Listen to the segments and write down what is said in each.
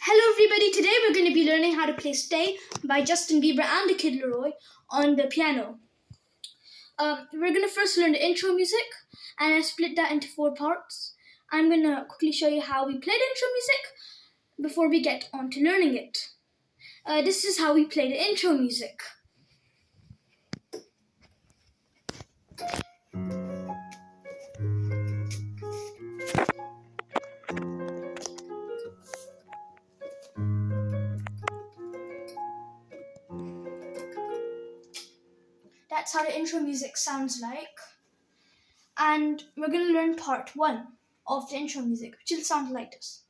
Hello everybody, today we're going to be learning how to play Stay by Justin Bieber and the Kid LAROI on the piano. We're going to first learn the intro music, and I split that into 4 parts. I'm going to quickly show you how we play the intro music before we get on to learning it. This is how we play the intro music. That's how the intro music sounds like. And we're going to learn part 1 of the intro music, which will sound like this.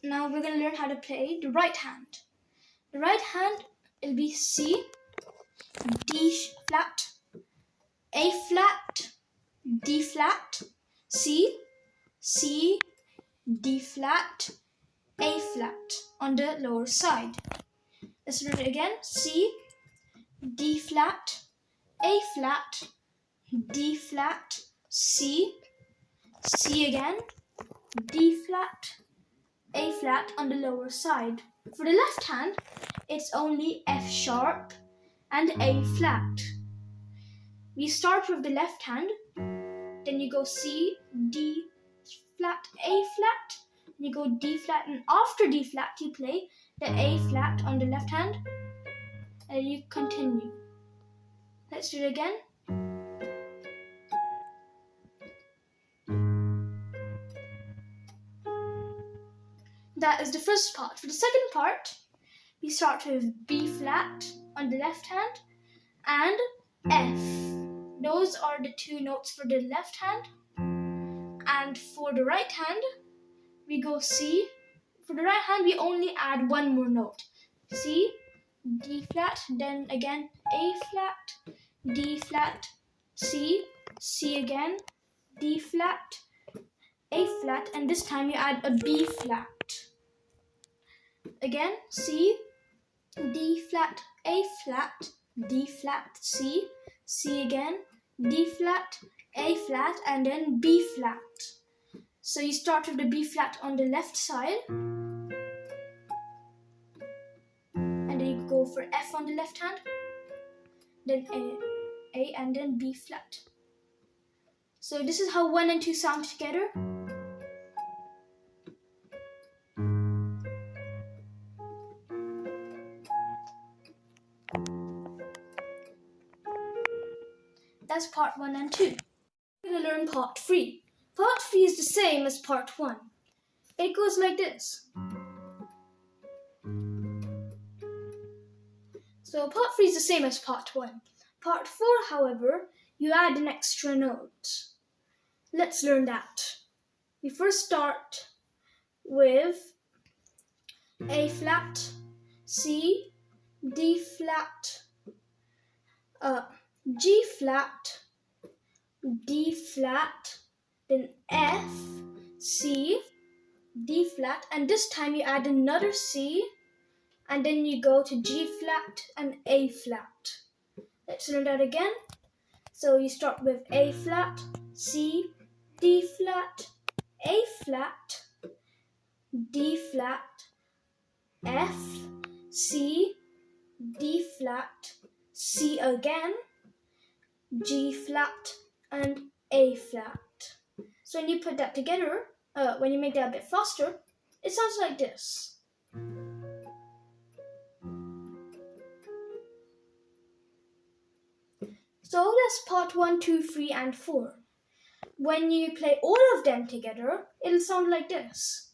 Now we're going to learn how to play the right hand. The right hand will be C, D flat, A flat, D flat, C, C, D flat, A flat on the lower side. Let's do it again. C, D flat, A flat, D flat, C, C again, D flat, A flat on the lower side. For the left hand, it's only F sharp and A flat. We start with the left hand, then you go C, D flat, A flat, you go D flat, and after D flat you play the A flat on the left hand, and you continue. Let's do it again. That is the first part. For the second part, we start with B flat on the left hand and F. Those are the 2 notes for the left hand. And for the right hand, we go C. For the right hand, we only add 1 more note. C, D flat, then again A flat, D flat, C, C again, D flat, A flat, and this time you add a B flat. Again, C, D flat, A flat, D flat, C, C again, D flat, A flat, and then B flat. So you start with the B flat on the left side, and then you go for F on the left hand, then A, and then B flat. So this is how 1 and 2 sound together. That's part 1 and 2. We're going to learn part 3. Part 3 is the same as part 1. It goes like this. So part 3 is the same as part 1. Part 4, however, you add an extra note. Let's learn that. We first start with A flat, C, D flat, G flat, D flat, then F, C, D flat, and this time you add another C, and then you go to G flat and A flat. Let's learn that again. So you start with A flat, C, D flat, A flat, D flat, F, C, D flat, C again, G flat, and A flat. So when you put that together, when you make that a bit faster, it sounds like this. So that's part 1, 2, 3, and 4. When you play all of them together, it'll sound like this.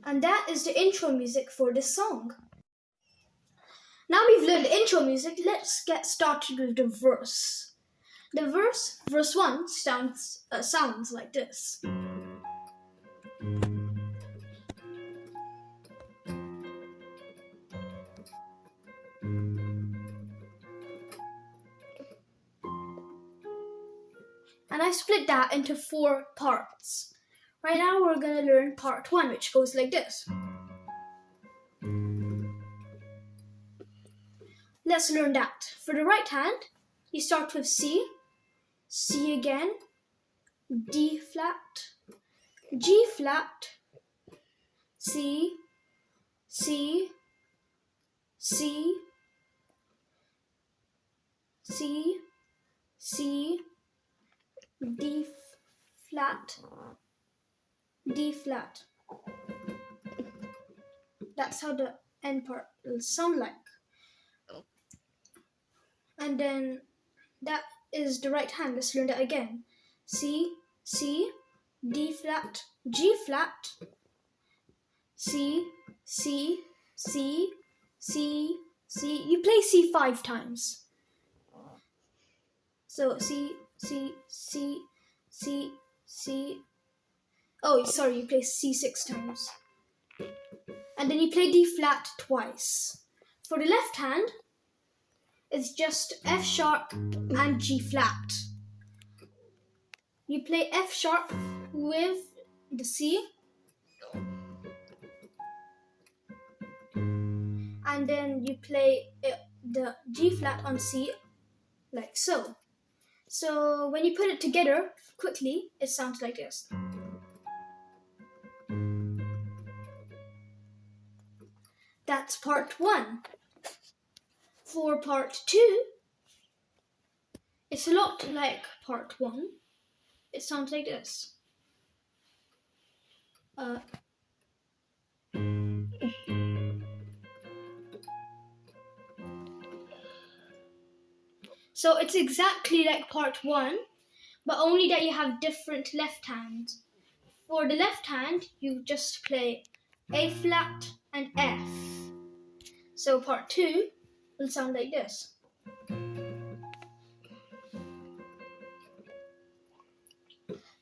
And that is the intro music for this song. Now we've learned the intro music, let's get started with the verse. The verse 1, sounds like this. And I split that into 4 parts. Right now we're going to learn part 1, which goes like this. Let's learn that. For the right hand, you start with C, C again, D flat, G flat, C, C, C, C, C, D flat, D flat. That's how the end part will sound like. And then that is the right hand. Let's learn that again. C, C, D flat, G flat, C, C, C, C, C. You play C 5 times. So C, C, C, C, C. Oh, sorry, you play C 6 times. And then you play D flat twice. For the left hand, it's just F sharp and G flat. You play F sharp with the C, and then you play the G flat on C like so. So when you put it together quickly, it sounds like this. That's part 1. For part 2, it's a lot like part 1. It sounds like this. So it's exactly like part 1, but only that you have different left hands. For the left hand, you just play A flat and F. So part 2 will sound like this.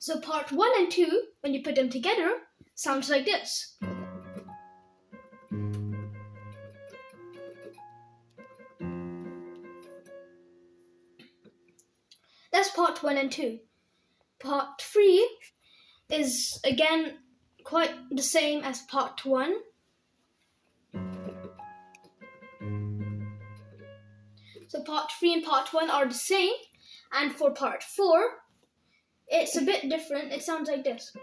So part 1 and 2, when you put them together, sounds like this. That's part 1 and 2. Part 3 is again quite the same as part 1. So part 3 and part 1 are the same, and for part 4, it's a bit different. It sounds like this.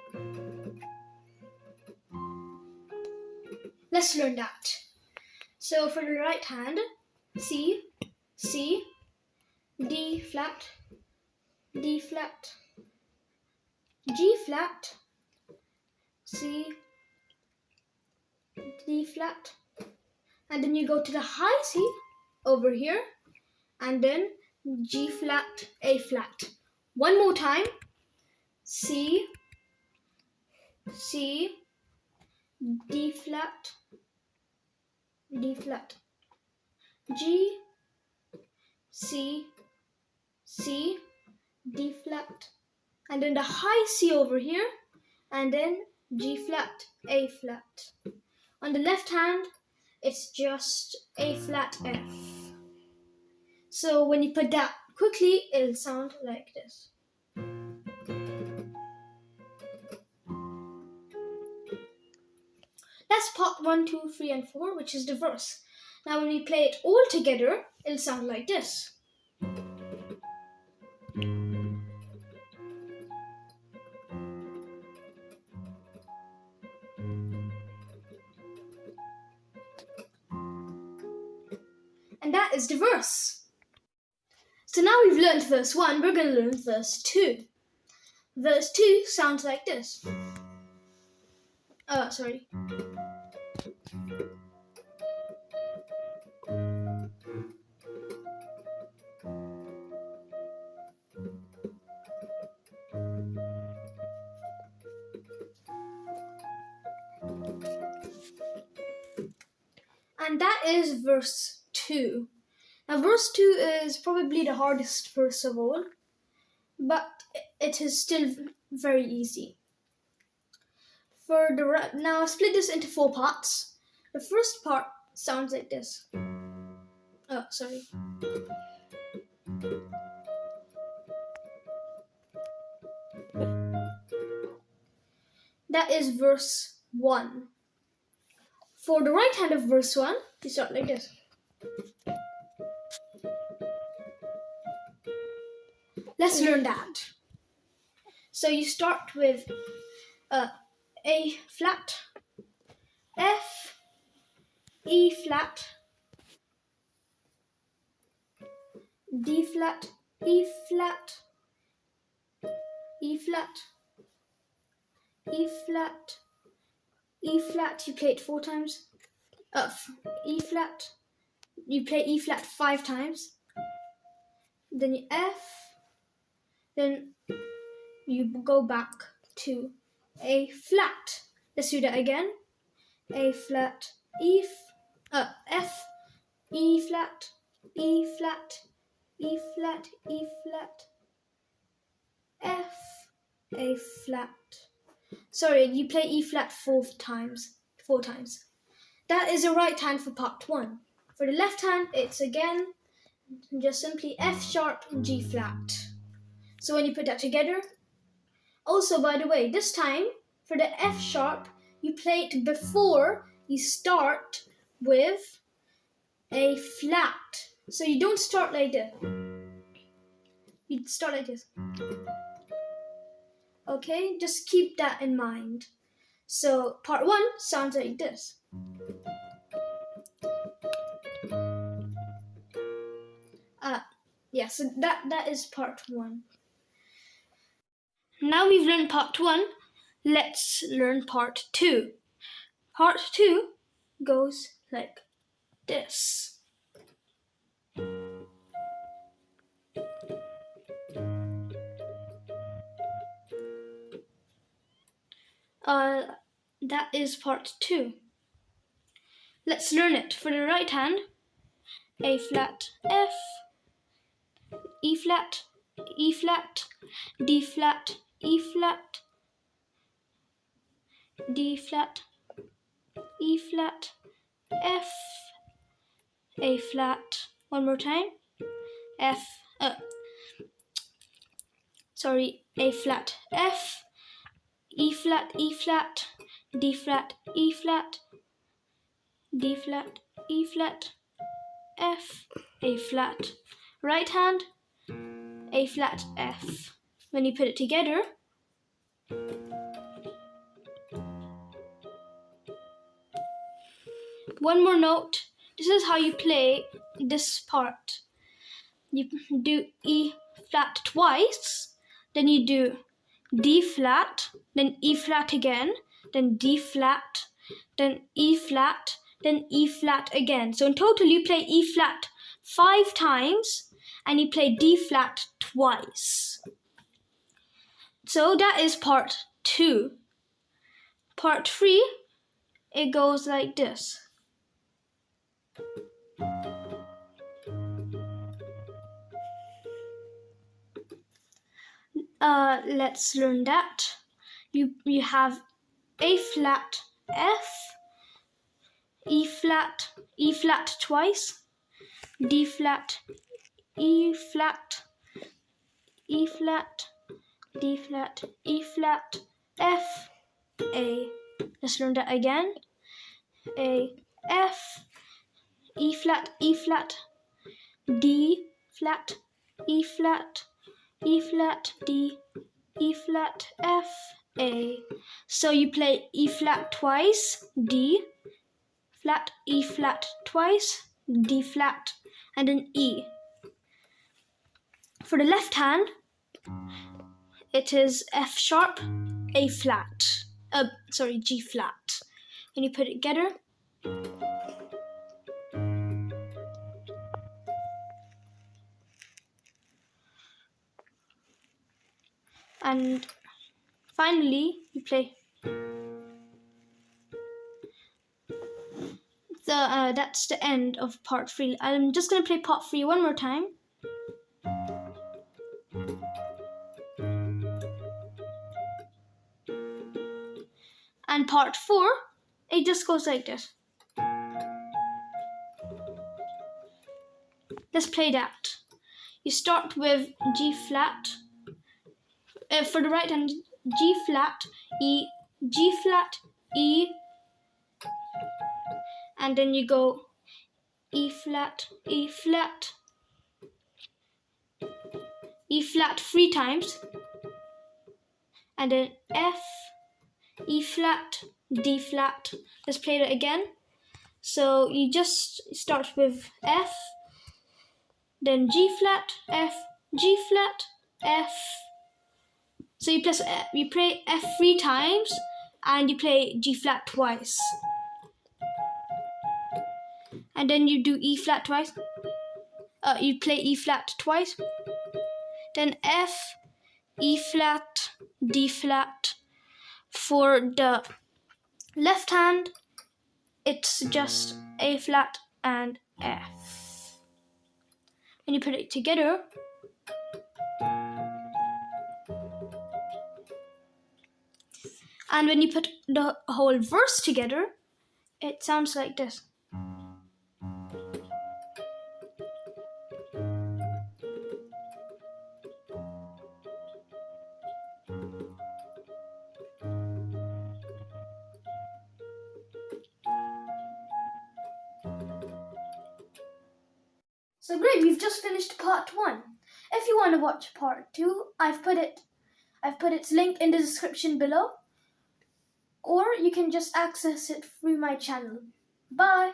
Let's learn that. So for the right hand, C, C, D flat, D flat, G flat, C, D flat, and then you go to the high C over here, and then G flat, A flat. One more time. C, C, D flat, D flat, G, C, C, D flat, and then the high C over here, and then G flat, A flat. On the left hand, it's just A flat, F. So when you put that quickly, it'll sound like this. That's part 1, 2, 3, and 4, which is the verse. Now when we play it all together, it'll sound like this. And that is the verse. So now we've learned verse 1, we're going to learn verse 2. Verse 2 sounds like this. Sorry. And that is verse 2. Now verse 2 is probably the hardest verse of all, but it is still very easy. Now I split this into 4 parts. The first part sounds like this. Sorry. That is verse 1. For the right hand of verse 1, you start like this. Let's learn that. So you start with A flat, F, E flat, D flat, E flat, E flat, E flat, E flat. You play it 4 times. E flat. You play E flat 5 times. Then you F. Then you go back to A flat. Let's do that again. A flat, F, E flat, E flat, E flat, E flat, F, A flat. Sorry, you play E flat 4 times. That is the right hand for part 1. For the left hand, it's again just simply F sharp, G flat. So when you put that together, also by the way, this time for the F sharp, you play it before you start with A flat. So you don't start like this. You start like this. Okay, just keep that in mind. So part 1 sounds like this. So that is part 1. Now we've learned part 1, let's learn part 2. Part 2 goes like this. That is part 2. Let's learn it. For the right hand, A flat, F, E flat, E flat, D flat, E flat, D flat, E flat, F, A flat. One more time. A flat, F, E flat, E flat, D flat, E flat, D flat, E flat, F, A flat. Right hand, A flat, F. When you put it together, one more note. This is how you play this part. You do E flat twice, then you do D flat, then E flat again, then D flat, then E flat, then E flat again. So in total you play E flat 5 times and you play D flat twice. So that is part 2. Part 3, it goes like this. Let's learn that. You have A flat, F, E flat twice, D flat, E flat, E flat, D flat, E flat, F, A. Let's learn that again. A, F, E flat, D flat, E flat, E flat, D, E flat, F, A. So you play E flat twice, D flat, E flat twice, D flat, and then E. For the left hand, it is F sharp, A flat, G flat. When you put it together, and finally you play. That's the end of part 3. I'm just going to play part 3 one more time. And part 4, it just goes like this. Let's play that. You start with G flat, for the right hand, G flat, E, G flat, E, and then you go E flat, E flat, E flat 3 times, and then F, E flat, D flat. Let's play that again. So you just start with F, then G flat, F, G flat, F. So you play F 3 times, and you play G flat twice. And then you do E flat twice. You play E flat twice. Then F, E flat, D flat. For the left hand, it's just A flat and F. When you put it together, and when you put the whole verse together, it sounds like this. So great, we've just finished part 1. If you want to watch part 2, I've put its link in the description below, or you can just access it through my channel. Bye!